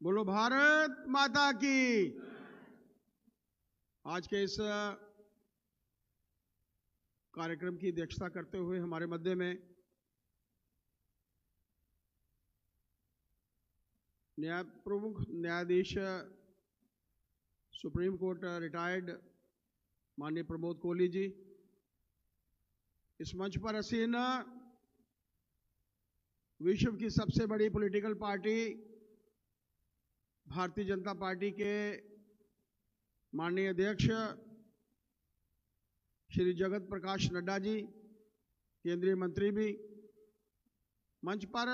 बोलो भारत माता की। आज के इस कार्यक्रम की अध्यक्षता करते हुए हमारे मध्य में प्रमुख न्यायाधीश सुप्रीम कोर्ट रिटायर्ड माननीय प्रमोद कोहली जी, इस मंच पर आसीन विश्व की सबसे बड़ी political party Bharatiya Janata party के माननीय अध्यक्ष श्री जगत प्रकाश नड्डा जी, केंद्रीय मंत्री भी, मंच पर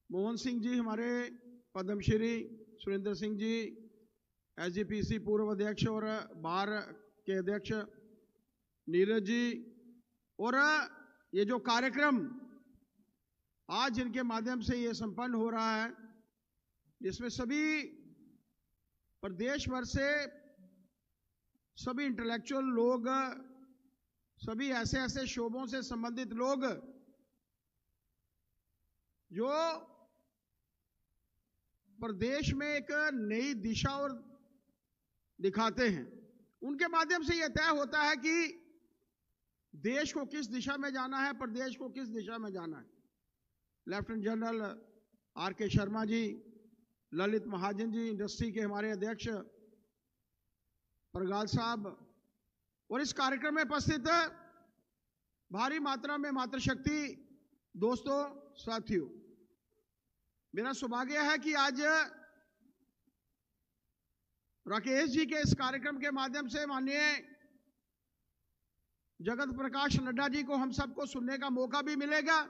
मोहन सिंह जी हमारे पद्मश्री, सुरेंद्र सिंह जी एसजीपीसी पूर्व अध्यक्ष और बार के अध्यक्ष, नीरज जी, और ये जो कार्यक्रम आज इनके माध्यम से ये संपन्न हो रहा है, जिसमें सभी प्रदेश भर से सभी इंटेलेक्चुअल लोग, सभी ऐसे ऐसे शोबों से संबंधित लोग जो प्रदेश में एक नई दिशा और दिखाते हैं, उनके माध्यम से यह तय होता है कि देश को किस दिशा में जाना है, प्रदेश को किस दिशा में जाना है। Lieutenant general R K. Sharma ji, Lalit Mahajan ji, industry के हमारे अध्यक्ष परगाल साहब, और इस कार्यक्रम में उपस्थित भारी मात्रा में मातृशक्ति दोस्तों, साथियों, मेरा सौभाग्य है कि आज राकेश जी के इस कार्यक्रम के माध्यम से माननीय जगत प्रकाश नड्डा जी को हम सबको सुनने का मौका भी मिलेगा।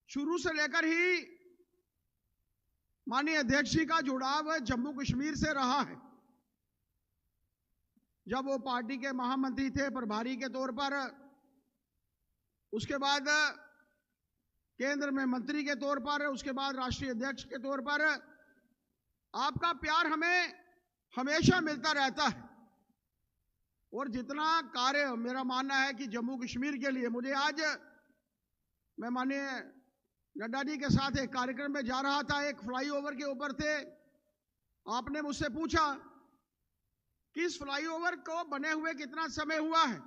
शुरू से लेकर ही माननीय अध्यक्ष जी का जुड़ाव जम्मू कश्मीर से रहा है। जब वो पार्टी के महामंत्री थे प्रभारी के तौर पर, उसके बाद केंद्र में मंत्री के तौर पर, उसके बाद राष्ट्रीय अध्यक्ष के तौर पर, आपका प्यार हमें हमेशा मिलता रहता है। और जितना कार्य मेरा मानना है कि जम्मू कश्मीर के लिए, मुझे आज मैं माननीय नड्डा जी के साथ एक कार्यक्रम में जा रहा था, एक फ्लाईओवर के ऊपर थे, आपने मुझसे पूछा कि इस फ्लाईओवर को बने हुए कितना समय हुआ है,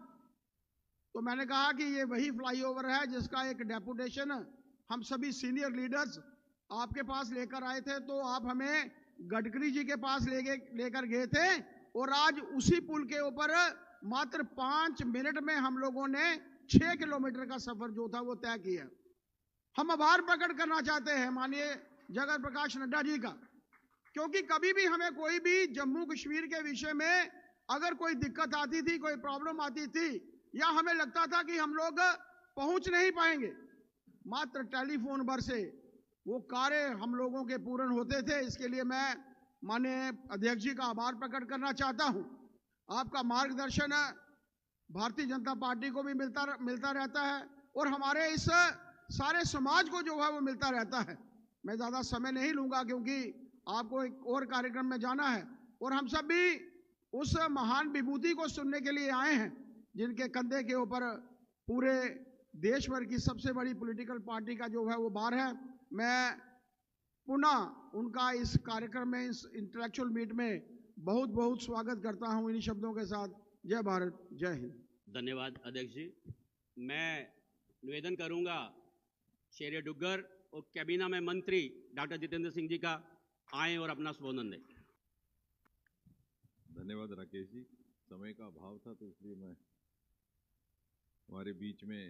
तो मैंने कहा कि ये वही फ्लाईओवर है जिसका एक डेपुटेशन हम सभी सीनियर लीडर्स आपके पास लेकर आए थे, तो आप हमें गडकरी जी के पास लेकर गए थे, और आज उसी पुल के ऊपर मात्र 5 मिनट में हम लोगों ने 6 किलोमीटर का सफर जो था वो तय किया। हम आभार प्रकट करना चाहते हैं माननीय जगत प्रकाश नड्डा जी का, क्योंकि कभी भी हमें कोई भी जम्मू कश्मीर के विषय में अगर कोई दिक्कत आती थी, कोई प्रॉब्लम आती थी, या हमें लगता था कि हम लोग पहुंच नहीं पाएंगे, मात्र टेलीफोन पर से वो कार्य हम लोगों के पूर्ण होते थे। इसके लिए मैं माननीय अध्यक्ष जी का आभार प्रकट करना चाहता हूं। आपका मार्गदर्शन भारतीय जनता पार्टी को भी मिलता रहता है, और हमारे इस सारे समाज को जो है वो मिलता रहता है। मैं ज़्यादा समय नहीं लूँगा क्योंकि आपको एक और कार्यक्रम में जाना है, और हम सब भी उस महान विभूति को सुनने के लिए आए हैं जिनके कंधे के ऊपर पूरे देश भर की सबसे बड़ी पॉलिटिकल पार्टी का जो है वो भार है। मैं पुनः उनका इस कार्यक्रम में, इस इंटेलेक्चुअल मीट में बहुत बहुत स्वागत करता हूं इन्हीं शब्दों के साथ। जय भारत, जय हिंद। धन्यवाद अध्यक्ष जी। मैं निवेदन करूंगा शेर डुग्गर और कैबिनेट में मंत्री डॉक्टर जितेंद्र सिंह जी का आए और अपना संबोधन दें। धन्यवाद राकेश जी। समय का अभाव था तो इसलिए मैं हमारे बीच में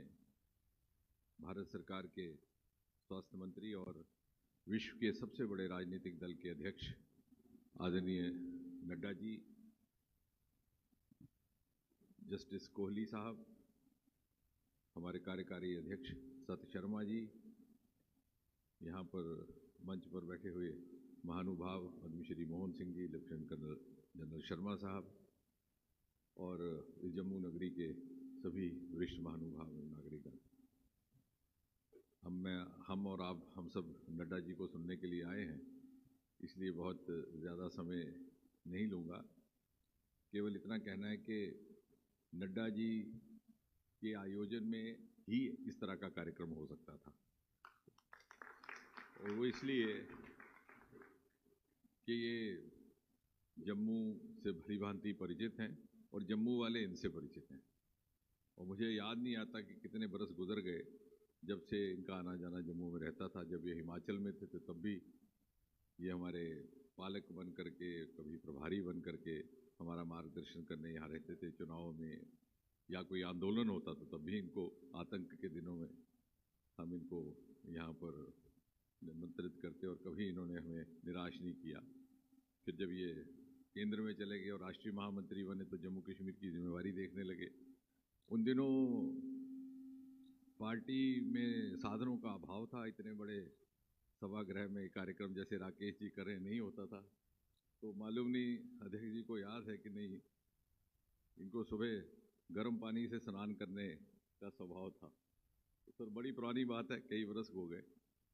भारत सरकार के स्वास्थ्य मंत्री और विश्व के सबसे बड़े राजनीतिक दल के अध्यक्ष आदरणीय नड्डा जी, जस्टिस कोहली साहब, हमारे कार्यकारी अध्यक्ष सत्य शर्मा जी, यहाँ पर मंच पर बैठे हुए महानुभाव पद्मश्री मोहन सिंह जी, लेफ्टिनेंट जनरल शर्मा साहब, और इस जम्मू नगरी के सभी वरिष्ठ महानुभाव नागरिक, हम और आप हम सब नड्डा जी को सुनने के लिए आए हैं, इसलिए बहुत ज़्यादा समय नहीं लूँगा। केवल इतना कहना है कि नड्डा जी के आयोजन में ही इस तरह का कार्यक्रम हो सकता था। और वो इसलिए कि ये जम्मू से भली भांति परिचित हैं और जम्मू वाले इनसे परिचित हैं। और मुझे याद नहीं आता कि कितने बरस गुजर गए जब से इनका आना जाना जम्मू में रहता था। जब ये हिमाचल में थे तो तब भी ये हमारे पालक बन करके, कभी प्रभारी बन करके हमारा मार्गदर्शन करने यहाँ रहते थे। चुनाव में या कोई आंदोलन होता तो तब भी इनको, आतंक के दिनों में हम इनको यहाँ पर निमंत्रित करते और कभी इन्होंने हमें निराश नहीं किया। फिर जब ये केंद्र में चले गए और राष्ट्रीय महामंत्री बने तो जम्मू कश्मीर की जिम्मेवारी देखने लगे। उन दिनों पार्टी में साधनों का अभाव था। इतने बड़े सभागृह में कार्यक्रम जैसे राकेश जी कर रहे नहीं होता था। तो मालूम नहीं अध्यक्ष जी को याद है कि नहीं, इनको सुबह गर्म पानी से स्नान करने का स्वभाव था। तो सर बड़ी पुरानी बात है, कई बरस हो गए।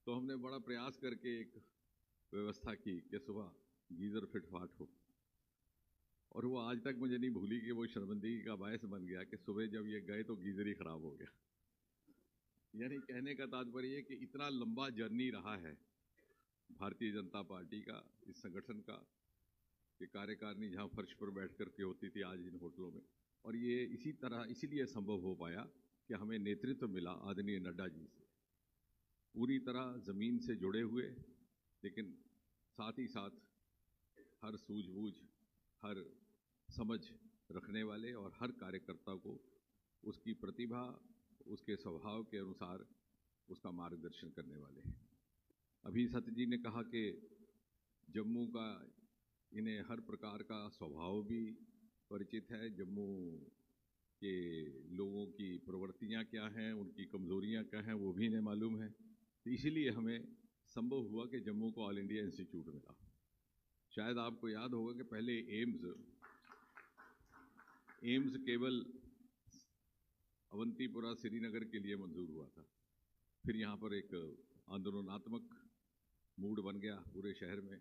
तो हमने बड़ा प्रयास करके एक व्यवस्था की कि सुबह गीज़र फिटफाट हो, और वो आज तक मुझे नहीं भूली कि वो शर्मिंदगी का बायस बन गया कि सुबह जब ये गए तो गीज़र ही ख़राब हो गया। यानी कहने का तात्पर्य कि इतना लंबा जर्नी रहा है भारतीय जनता पार्टी का, इस संगठन का, कि कार्यकारिणी जहाँ फर्श पर बैठ कर के होती थी आज इन होटलों में। और ये इसी तरह इसीलिए संभव हो पाया कि हमें नेतृत्व मिला आदरणीय नड्डा जी से, पूरी तरह ज़मीन से जुड़े हुए, लेकिन साथ ही साथ हर सूझबूझ, हर समझ रखने वाले और हर कार्यकर्ता को उसकी प्रतिभा, उसके स्वभाव के अनुसार उसका मार्गदर्शन करने वाले हैं। अभी सत्य जी ने कहा कि जम्मू का इन्हें हर प्रकार का स्वभाव भी परिचित है, जम्मू के लोगों की प्रवृत्तियां क्या हैं, उनकी कमज़ोरियां क्या हैं, वो भी इन्हें मालूम है। तो इसीलिए हमें संभव हुआ कि जम्मू को ऑल इंडिया इंस्टीट्यूट मिला। शायद आपको याद होगा कि पहले एम्स केवल अवंतीपुरा श्रीनगर के लिए मंजूर हुआ था। फिर यहाँ पर एक आंदोलनात्मक मूड बन गया पूरे शहर में।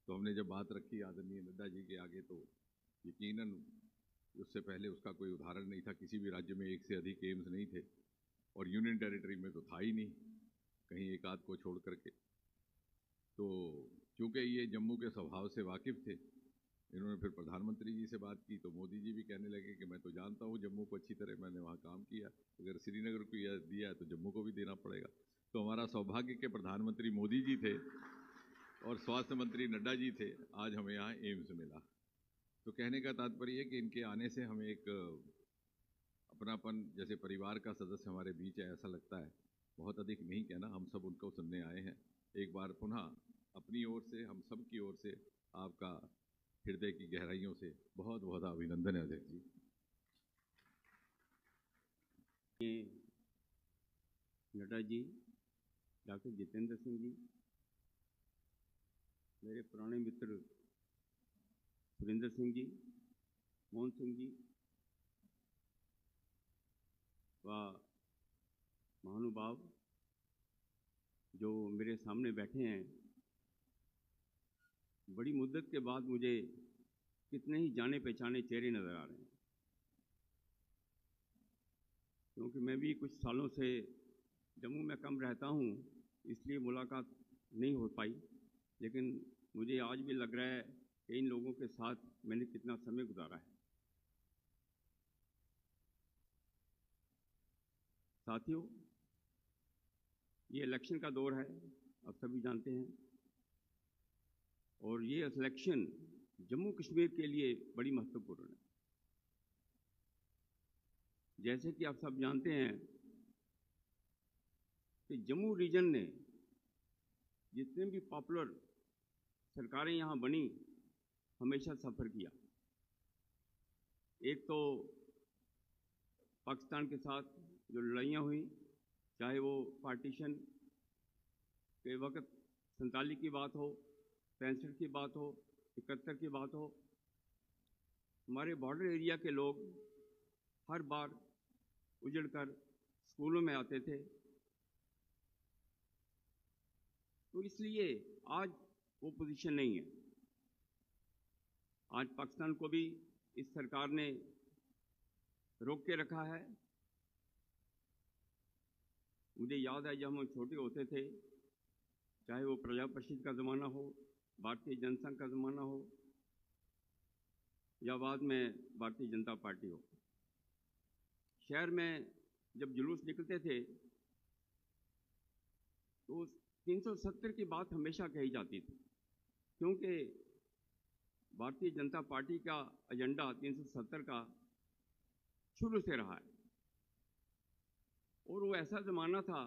तो हमने जब बात रखी आदरणीय नड्डा जी के आगे, तो यकीनन उससे पहले उसका कोई उदाहरण नहीं था। किसी भी राज्य में एक से अधिक एम्स नहीं थे, और यूनियन टेरिटरी में तो था ही नहीं, कहीं एक आध को छोड़ करके। तो चूँकि ये जम्मू के स्वभाव से वाकिफ़ थे, इन्होंने फिर प्रधानमंत्री जी से बात की तो मोदी जी भी कहने लगे कि मैं तो जानता हूँ जम्मू को अच्छी तरह, मैंने वहाँ काम किया, अगर श्रीनगर को यह दिया है तो जम्मू को भी देना पड़ेगा। तो हमारा सौभाग्य के प्रधानमंत्री मोदी जी थे और स्वास्थ्य मंत्री नड्डा जी थे, आज हमें यहाँ एम्स मिला। तो कहने का तात्पर्य है कि इनके आने से हमें एक अपनापन, जैसे परिवार का सदस्य हमारे बीच है, ऐसा लगता है। बहुत अधिक नहीं कहना, हम सब उनको सुनने आए हैं। एक बार पुनः अपनी ओर से, हम सब की ओर से आपका हृदय की गहराइयों से बहुत बहुत अभिनंदन है अध्यक्ष जी। नड्डा जी, डॉक्टर जितेंद्र सिंह जी, मेरे पुराने मित्र सुरेंद्र सिंह जी, मोहन सिंह जी व महानुभाव जो मेरे सामने बैठे हैं, बड़ी मुद्दत के बाद मुझे कितने ही जाने पहचाने चेहरे नज़र आ रहे हैं, क्योंकि मैं भी कुछ सालों से जम्मू में कम रहता हूँ, इसलिए मुलाकात नहीं हो पाई। लेकिन मुझे आज भी लग रहा है कि इन लोगों के साथ मैंने कितना समय गुजारा है। साथियों, ये इलेक्शन का दौर है, आप सभी जानते हैं, और ये इलेक्शन जम्मू कश्मीर के लिए बड़ी महत्वपूर्ण है। जैसे कि आप सब जानते हैं कि जम्मू रीजन ने जितने भी पॉपुलर सरकारें यहाँ बनी, हमेशा सफ़र किया। एक तो पाकिस्तान के साथ जो लड़ाइयाँ हुई, चाहे वो पार्टीशन के वक्त 47 की बात हो, 65 की बात हो, 71 की बात हो, हमारे बॉर्डर एरिया के लोग हर बार उजड़कर स्कूलों में आते थे। तो इसलिए आज वो पोजीशन नहीं है। आज पाकिस्तान को भी इस सरकार ने रोक के रखा है। मुझे याद है जब हम छोटे होते थे चाहे वो प्रजा परिषद का ज़माना हो, भारतीय जनसंघ का ज़माना हो या बाद में भारतीय जनता पार्टी हो। शहर में जब जुलूस निकलते थे तो 370 की बात हमेशा कही जाती थी, क्योंकि भारतीय जनता पार्टी का एजेंडा 370 का शुरू से रहा है। और वो ऐसा ज़माना था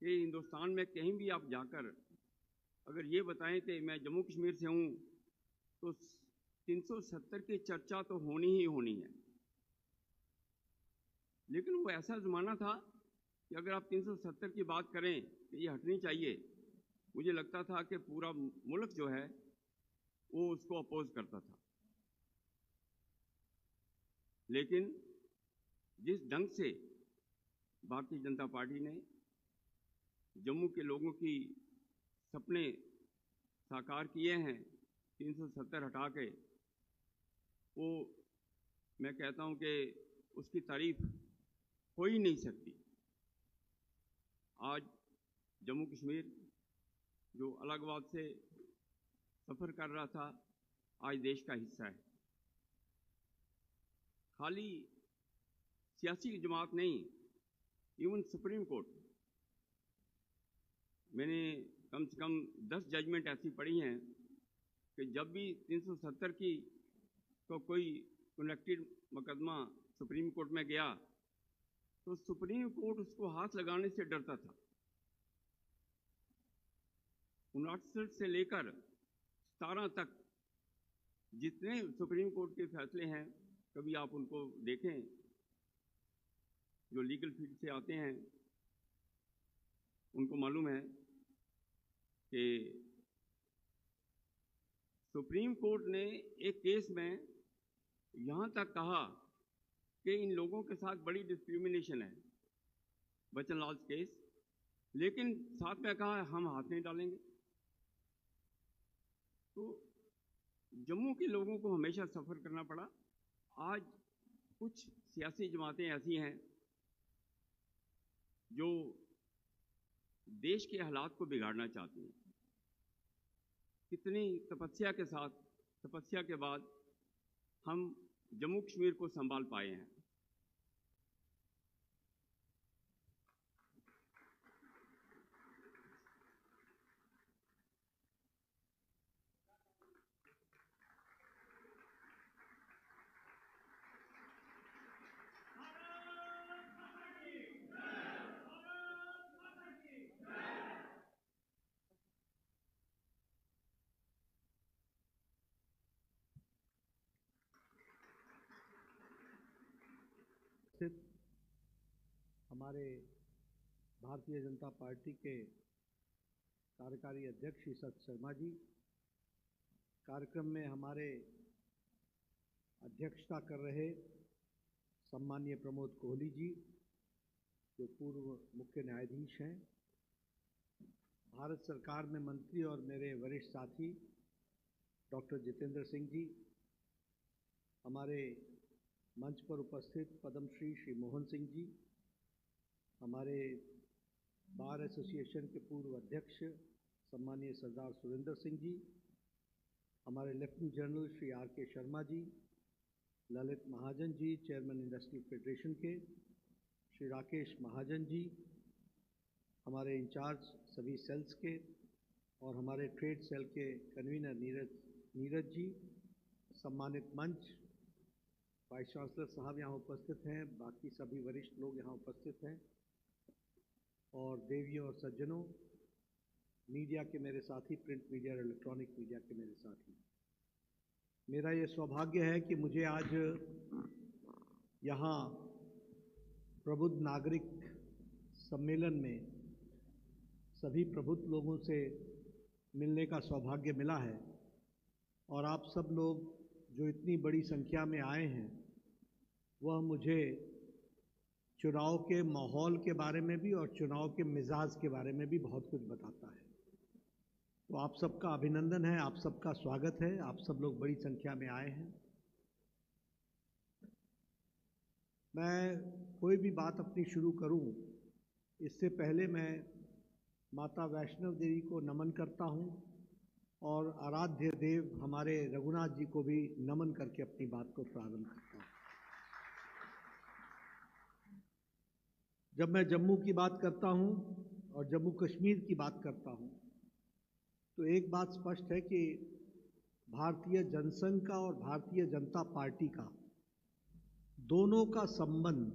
कि हिंदुस्तान में कहीं भी आप जाकर अगर ये बताएं कि मैं जम्मू कश्मीर से हूँ तो 370 की चर्चा तो होनी ही होनी है। लेकिन वो ऐसा ज़माना था कि अगर आप 370 की बात करें कि ये हटनी चाहिए, मुझे लगता था कि पूरा मुल्क जो है वो उसको अपोज करता था। लेकिन जिस ढंग से भारतीय जनता पार्टी ने जम्मू के लोगों की सपने साकार किए हैं 370 हटा के, वो मैं कहता हूं कि उसकी तारीफ हो ही नहीं सकती। आज जम्मू कश्मीर जो अलगवाद से सफ़र कर रहा था, आज देश का हिस्सा है। खाली सियासी जमात नहीं, इवन सुप्रीम कोर्ट, मैंने कम से कम 10 जजमेंट ऐसी पढ़ी हैं कि जब भी 370 की तो कोई कनेक्टेड मुकदमा सुप्रीम कोर्ट में गया तो सुप्रीम कोर्ट उसको हाथ लगाने से डरता था। 59 से लेकर 17 तक जितने सुप्रीम कोर्ट के फैसले हैं, कभी आप उनको देखें जो लीगल फील्ड से आते हैं, उनको मालूम है कि सुप्रीम कोर्ट ने एक केस में यहाँ तक कहा कि इन लोगों के साथ बड़ी डिस्क्रिमिनेशन है, बच्चन लाल केस, लेकिन साथ में कहा हम हाथ नहीं डालेंगे। तो जम्मू के लोगों को हमेशा सफ़र करना पड़ा। आज कुछ सियासी जमातें ऐसी हैं जो देश के हालात को बिगाड़ना चाहती हैं। कितनी तपस्या के साथ, तपस्या के बाद हम जम्मू कश्मीर को संभाल पाए हैं। स्थित हमारे भारतीय जनता पार्टी के कार्यकारी अध्यक्ष श्री सत शर्मा जी, कार्यक्रम में हमारे अध्यक्षता कर रहे सम्माननीय प्रमोद कोहली जी जो पूर्व मुख्य न्यायाधीश हैं, भारत सरकार में मंत्री और मेरे वरिष्ठ साथी डॉक्टर जितेंद्र सिंह जी, हमारे मंच पर उपस्थित पद्मश्री श्री मोहन सिंह जी, हमारे बार एसोसिएशन के पूर्व अध्यक्ष सम्माननीय सरदार सुरेंद्र सिंह जी, हमारे लेफ्टिनेंट जनरल श्री आर के शर्मा जी, ललित महाजन जी चेयरमैन इंडस्ट्री फेडरेशन के, श्री राकेश महाजन जी, हमारे इंचार्ज सभी सेल्स के और हमारे ट्रेड सेल के कन्वीनर नीरज जी, सम्मानित मंच, वाइस चांसलर साहब यहाँ उपस्थित हैं, बाकी सभी वरिष्ठ लोग यहाँ उपस्थित हैं, और देवियों और सज्जनों, मीडिया के मेरे साथी, प्रिंट मीडिया और इलेक्ट्रॉनिक मीडिया के मेरे साथी, मेरा ये सौभाग्य है कि मुझे आज यहाँ प्रबुद्ध नागरिक सम्मेलन में सभी प्रबुद्ध लोगों से मिलने का सौभाग्य मिला है। और आप सब लोग जो इतनी बड़ी संख्या में आए हैं, वह मुझे चुनाव के माहौल के बारे में भी और चुनाव के मिजाज के बारे में भी बहुत कुछ बताता है। तो आप सबका अभिनंदन है, आप सबका स्वागत है, आप सब लोग बड़ी संख्या में आए हैं। मैं कोई भी बात अपनी शुरू करूं, इससे पहले मैं माता वैष्णव देवी को नमन करता हूं और आराध्य देव हमारे रघुनाथ जी को भी नमन करके अपनी बात को प्रारंभ करता हूं। जब मैं जम्मू की बात करता हूं और जम्मू कश्मीर की बात करता हूं तो एक बात स्पष्ट है कि भारतीय जनसंघ का और भारतीय जनता पार्टी का दोनों का संबंध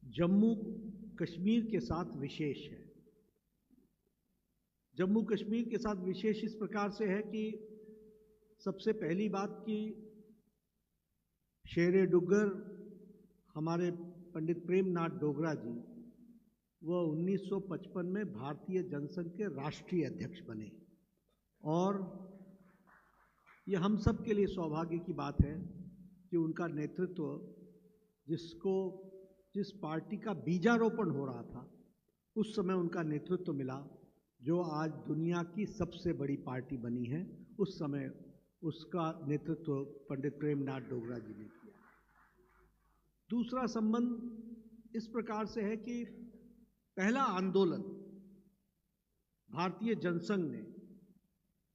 जम्मू कश्मीर के साथ विशेष है। जम्मू कश्मीर के साथ विशेष इस प्रकार से है कि सबसे पहली बात कि शेरे डुग्गर हमारे पंडित प्रेमनाथ डोगरा जी वह 1955 में भारतीय जनसंघ के राष्ट्रीय अध्यक्ष बने और यह हम सब के लिए सौभाग्य की बात है कि उनका नेतृत्व जिस पार्टी का बीजारोपण हो रहा था उस समय उनका नेतृत्व मिला, जो आज दुनिया की सबसे बड़ी पार्टी बनी है, उस समय उसका नेतृत्व पंडित प्रेमनाथ डोगरा जी ने किया। दूसरा संबंध इस प्रकार से है कि पहला आंदोलन भारतीय जनसंघ ने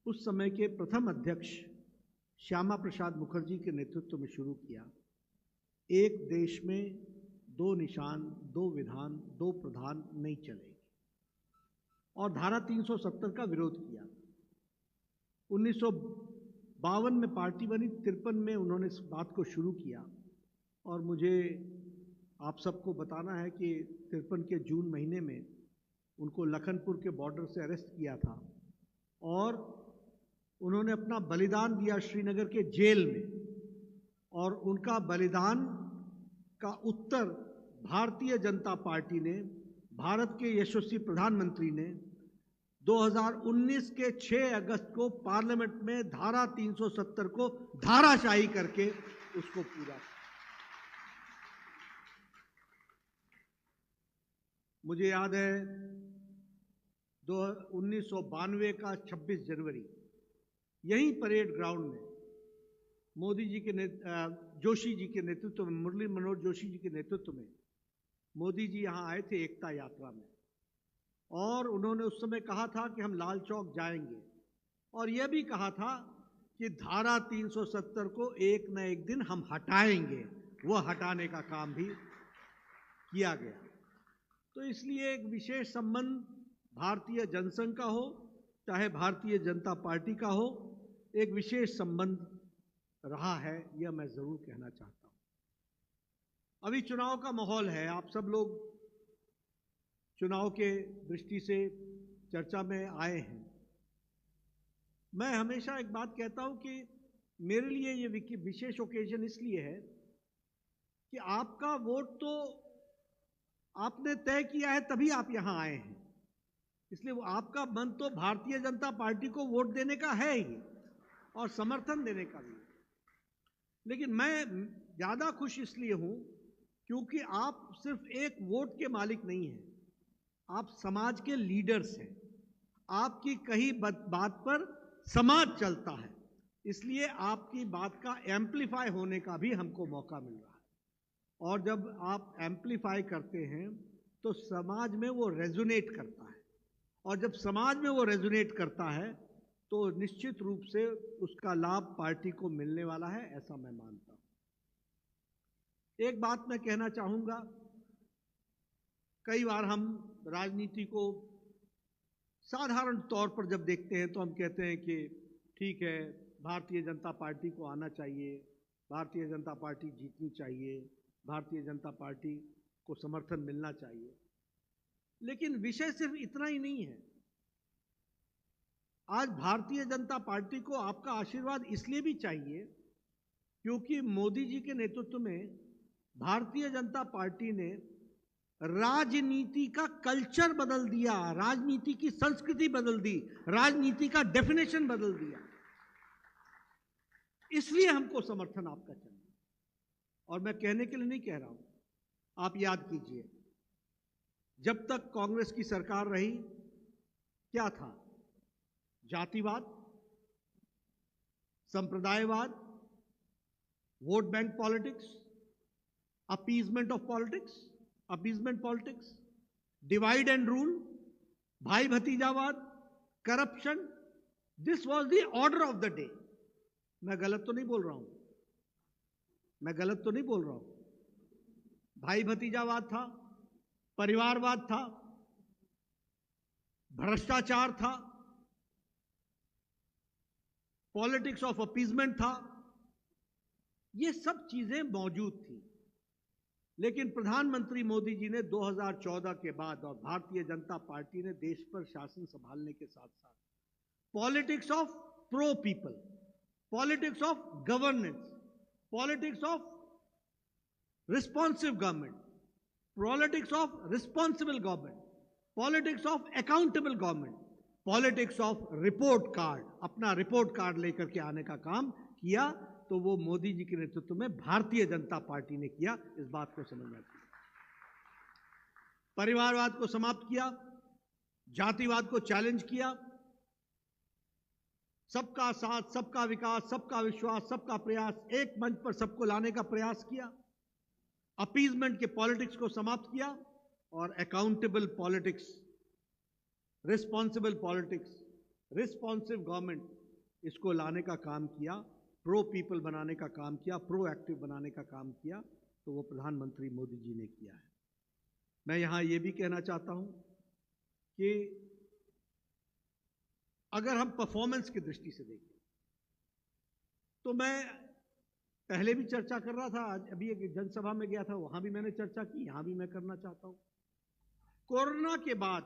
उस समय के प्रथम अध्यक्ष श्यामा प्रसाद मुखर्जी के नेतृत्व में शुरू किया। एक देश में दो निशान, दो विधान, दो प्रधान नहीं चलेगी और धारा 370 का विरोध किया। 1952 में पार्टी बनी, 53 में उन्होंने इस बात को शुरू किया और मुझे आप सबको बताना है कि 53 के जून महीने में उनको लखनपुर के बॉर्डर से अरेस्ट किया था और उन्होंने अपना बलिदान दिया श्रीनगर के जेल में और उनका बलिदान का उत्तर भारतीय जनता पार्टी ने, भारत के यशस्वी प्रधानमंत्री ने 2019 के 6 अगस्त को पार्लियामेंट में धारा 370 को धाराशाही करके उसको पूरा किया। मुझे याद है 1992 का 26 जनवरी यहीं परेड ग्राउंड में मोदी जी के जोशी जी के नेतृत्व में, मुरली मनोहर जोशी जी के नेतृत्व में मोदी जी यहाँ आए थे एकता यात्रा में और उन्होंने उस समय कहा था कि हम लाल चौक जाएंगे और यह भी कहा था कि धारा 370 को एक न एक दिन हम हटाएंगे। वह हटाने का काम भी किया गया। तो इसलिए एक विशेष संबंध भारतीय जनसंघ का हो चाहे भारतीय जनता पार्टी का हो, एक विशेष संबंध रहा है, यह मैं जरूर कहना चाहता हूं। अभी चुनाव का माहौल है, आप सब लोग चुनाव के दृष्टि से चर्चा में आए हैं। मैं हमेशा एक बात कहता हूं कि मेरे लिए ये विशेष ओकेजन इसलिए है कि आपका वोट तो आपने तय किया है तभी आप यहां आए हैं, इसलिए वो आपका मन तो भारतीय जनता पार्टी को वोट देने का है ही और समर्थन देने का भी। लेकिन मैं ज्यादा खुश इसलिए हूं क्योंकि आप सिर्फ एक वोट के मालिक नहीं हैं, आप समाज के लीडर्स हैं। आपकी कही बात पर समाज चलता है, इसलिए आपकी बात का एम्प्लीफाई होने का भी हमको मौका मिल रहा है और जब आप एम्प्लीफाई करते हैं तो समाज में वो रेजोनेट करता है और जब समाज में वो रेजोनेट करता है तो निश्चित रूप से उसका लाभ पार्टी को मिलने वाला है, ऐसा मैं मानता हूं। एक बात मैं कहना चाहूंगा, कई बार हम राजनीति को साधारण तौर पर जब देखते हैं तो हम कहते हैं कि ठीक है, भारतीय जनता पार्टी को आना चाहिए, भारतीय जनता पार्टी जीतनी चाहिए, भारतीय जनता पार्टी को समर्थन मिलना चाहिए। लेकिन विषय सिर्फ इतना ही नहीं है। आज भारतीय जनता पार्टी को आपका आशीर्वाद इसलिए भी चाहिए क्योंकि मोदी जी के नेतृत्व में भारतीय जनता पार्टी ने राजनीति का कल्चर बदल दिया, राजनीति की संस्कृति बदल दी, राजनीति का डेफिनेशन बदल दिया। इसलिए हमको समर्थन आपका चाहिए और मैं कहने के लिए नहीं कह रहा हूं, आप याद कीजिए, जब तक कांग्रेस की सरकार रही क्या था? जातिवाद, संप्रदायवाद, vote bank politics, appeasement politics, divide and rule, भाई भतीजावाद, corruption, this was the order of the day. मैं गलत तो नहीं बोल रहा हूं, मैं गलत तो नहीं बोल रहा हूं। भाई भतीजावाद था, परिवारवाद था, भ्रष्टाचार था, पॉलिटिक्स ऑफ अपीजमेंट था, ये सब चीजें मौजूद थी। लेकिन प्रधानमंत्री मोदी जी ने 2014 के बाद और भारतीय जनता पार्टी ने देश पर शासन संभालने के साथ साथ politics of pro people, politics of governance, politics of responsive government, politics of responsible government, politics of accountable government, politics of report card, अपना रिपोर्ट कार्ड लेकर के आने का काम किया। तो वो मोदी जी के नेतृत्व में भारतीय जनता पार्टी ने किया। इस बात को समझना चाहिए। परिवारवाद को समाप्त किया, जातिवाद को चैलेंज किया, सबका साथ, सबका विकास, सबका विश्वास, सबका प्रयास, एक मंच पर सबको लाने का प्रयास किया, अपीजमेंट के पॉलिटिक्स को समाप्त किया और accountable politics, responsible politics, responsive government, इसको लाने का काम किया, प्रो पीपल बनाने का काम किया, प्रो एक्टिव बनाने का काम किया। तो वो प्रधानमंत्री मोदी जी ने किया है। मैं यहां ये भी कहना चाहता हूं कि अगर हम परफॉर्मेंस की दृष्टि से देखें तो मैं पहले भी चर्चा कर रहा था, आज अभी एक जनसभा में गया था, वहां भी मैंने चर्चा की, यहां भी मैं करना चाहता हूं। कोरोना के बाद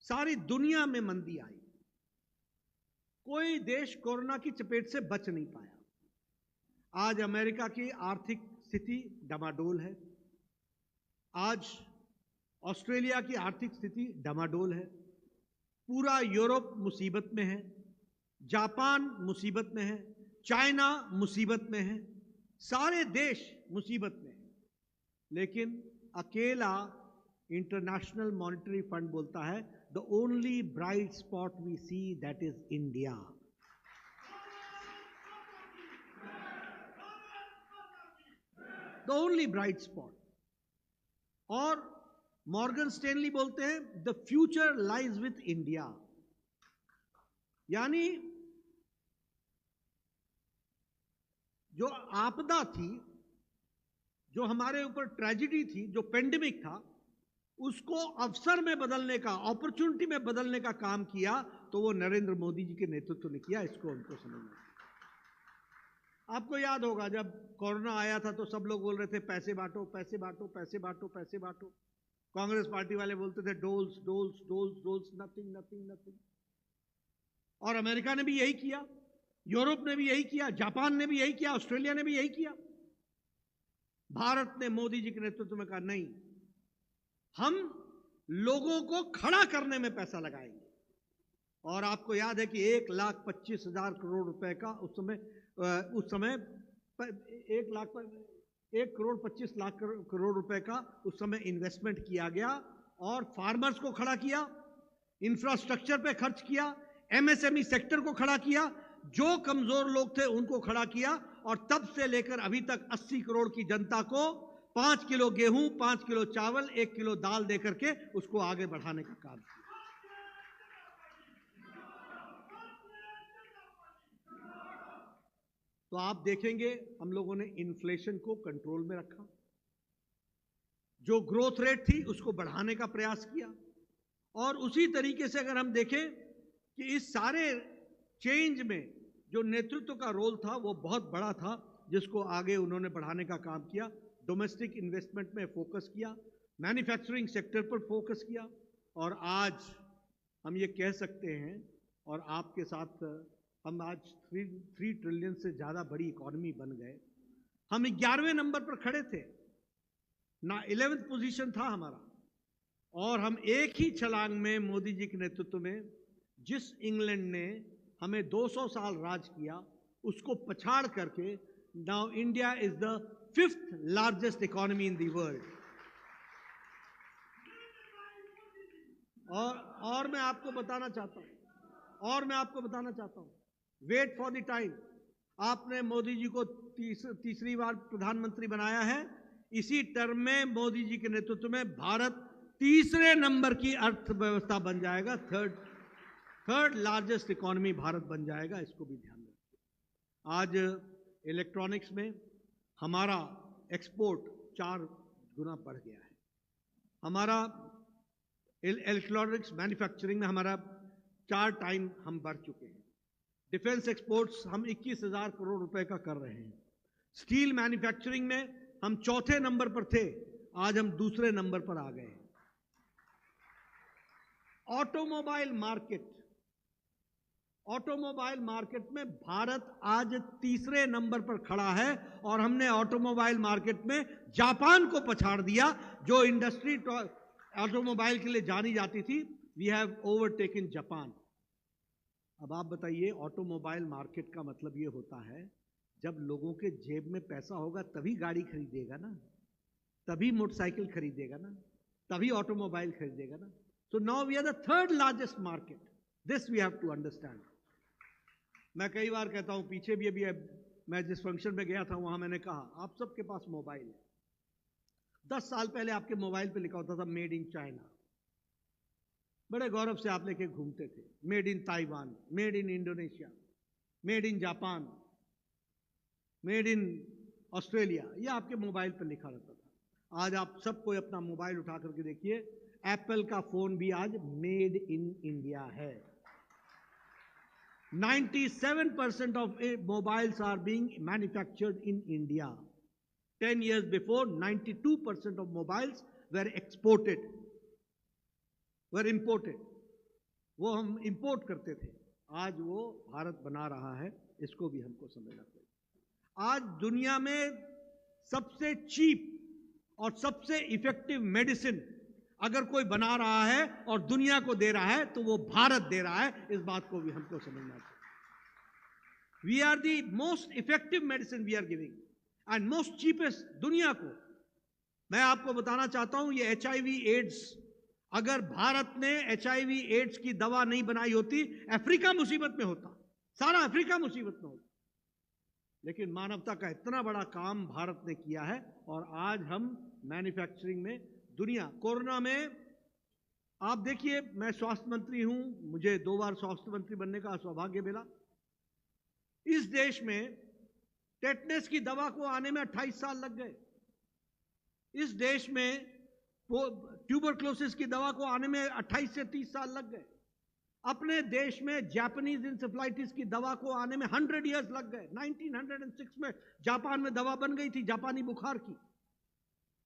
सारी दुनिया में मंदी आई, कोई देश कोरोना की चपेट से बच नहीं पाया। आज अमेरिका की आर्थिक स्थिति डमाडोल है, आज ऑस्ट्रेलिया की आर्थिक स्थिति डमाडोल है, पूरा यूरोप मुसीबत में है, जापान मुसीबत में है, चाइना मुसीबत में है, सारे देश मुसीबत में है। लेकिन अकेला इंटरनेशनल मॉनेटरी फंड बोलता है the only bright spot we see that is India. The only bright spot. और मॉर्गन स्टैनली बोलते हैं the future lies with India. यानी जो आपदा थी, जो हमारे ऊपर ट्रेजेडी थी, जो पेंडेमिक था, उसको अवसर में बदलने का, अपॉर्चुनिटी में बदलने का काम किया तो वो नरेंद्र मोदी जी के नेतृत्व ने किया। इसको उनको समझना चाहिए। आपको याद होगा जब कोरोना आया था तो सब लोग बोल रहे थे पैसे बांटो, पैसे बांटो, पैसे बांटो, पैसे बांटो। कांग्रेस पार्टी वाले बोलते थे doles doles doles doles, nothing nothing nothing. और अमेरिका ने भी यही किया, यूरोप ने भी यही किया, जापान ने भी यही किया, ऑस्ट्रेलिया ने भी यही किया। भारत ने मोदी जी के नेतृत्व में कहा नहीं, हम लोगों को खड़ा करने में पैसा लगाएंगे। और आपको याद है कि 1,25,000 करोड़ रुपए का उस समय 1,25,00,000 करोड़ रुपए का उस समय इन्वेस्टमेंट किया गया और फार्मर्स को खड़ा किया, इंफ्रास्ट्रक्चर पे खर्च किया, एमएसएमई सेक्टर को खड़ा किया, जो कमजोर लोग थे उनको खड़ा किया। और तब से लेकर अभी तक 80 करोड़ की जनता को 5 किलो गेहूं, 5 किलो चावल, 1 किलो दाल देकर के उसको आगे बढ़ाने का काम किया। तो आप देखेंगे हम लोगों ने इन्फ्लेशन को कंट्रोल में रखा, जो ग्रोथ रेट थी उसको बढ़ाने का प्रयास किया। और उसी तरीके से अगर हम देखें कि इस सारे चेंज में जो नेतृत्व का रोल था वो बहुत बड़ा था, जिसको आगे उन्होंने बढ़ाने का काम किया। डोमेस्टिक इन्वेस्टमेंट में फोकस किया, मैन्युफैक्चरिंग सेक्टर पर फोकस किया। और आज हम ये कह सकते हैं, और आपके साथ हम आज 3 ट्रिलियन से ज़्यादा बड़ी इकॉनमी बन गए। हम 11वें नंबर पर खड़े थे ना, 11th पोजीशन था हमारा। और हम एक ही छलांग में मोदी जी के नेतृत्व में, जिस इंग्लैंड ने हमें 200 साल राज किया, उसको पछाड़ करके now India is the 5th largest economy in the world. और मैं आपको बताना चाहता हूं, वेट फॉर द टाइम। आपने मोदी जी को तीसरी बार प्रधानमंत्री बनाया है। इसी टर्म में मोदी जी के नेतृत्व में भारत तीसरे नंबर की अर्थव्यवस्था बन जाएगा, थर्ड लार्जेस्ट इकोनॉमी भारत बन जाएगा। इसको भी ध्यान रखिए। आज इलेक्ट्रॉनिक्स में हमारा एक्सपोर्ट 4 गुना बढ़ गया है। हमारा इलेक्ट्रॉनिक्स मैन्युफैक्चरिंग में हमारा 4 टाइम हम बढ़ चुके हैं। डिफेंस एक्सपोर्ट्स हम 21,000 करोड़ रुपए का कर रहे हैं। स्टील मैन्युफैक्चरिंग में हम चौथे नंबर पर थे, आज हम दूसरे नंबर पर आ गए हैं। ऑटोमोबाइल मार्केट में भारत आज तीसरे नंबर पर खड़ा है और हमने ऑटोमोबाइल मार्केट में जापान को पछाड़ दिया, जो इंडस्ट्री ऑटोमोबाइल के लिए जानी जाती थी। We have overtaken Japan. अब आप बताइए, ऑटोमोबाइल मार्केट का मतलब ये होता है जब लोगों के जेब में पैसा होगा तभी गाड़ी खरीदेगा ना, तभी मोटरसाइकिल खरीदेगा ना, तभी ऑटोमोबाइल खरीदेगा ना। So now we are the third largest market, this we have to understand. मैं कई बार कहता हूं, पीछे भी अभी मैं जिस फंक्शन में गया था वहां मैंने कहा, आप सबके पास मोबाइल है। 10 साल पहले आपके मोबाइल पे लिखा होता था मेड इन चाइना, बड़े गौरव से आप लेके घूमते थे। Made in Taiwan, made in Indonesia, made in Japan, made in Australia, ये आपके मोबाइल पर लिखा रहता था। आज आप सबको अपना मोबाइल उठा करके देखिए, एप्पल का फोन भी आज मेड इन इंडिया है। 97% of mobiles are being manufactured in India. 10 years before, 92% of mobiles were exported, were imported. वो हम इंपोर्ट करते थे, आज वो भारत बना रहा है। इसको भी हमको समझना चाहिए। आज दुनिया में सबसे चीप और सबसे इफेक्टिव मेडिसिन अगर कोई बना रहा है और दुनिया को दे रहा है तो वो भारत दे रहा है। इस बात को भी हमको समझना चाहिए। We are the most effective medicine we are giving and most cheapest दुनिया को। मैं आपको बताना चाहता हूं, ये HIV एड्स, अगर भारत ने HIV एड्स की दवा नहीं बनाई होती, अफ्रीका मुसीबत में होता, सारा अफ्रीका मुसीबत में होता। लेकिन मानवता का इतना बड़ा काम भारत ने किया है और आज हम मैन्युफैक्चरिंग में दुनिया। कोरोना में आप देखिए, मैं स्वास्थ्य मंत्री हूं, मुझे 2 बार स्वास्थ्य मंत्री बनने का सौभाग्य मिला। इस देश में टेटनस की दवा को आने में 28 साल लग गए। इस देश में ट्यूबरक्लोसिस की दवा को आने में 28 से 30 साल लग गए। अपने देश में जापानीज इंसेफ्लाइटिस की दवा को आने में 100 इयर्स लग गए। 1906 में जापान में दवा बन गई थी जापानी बुखार की,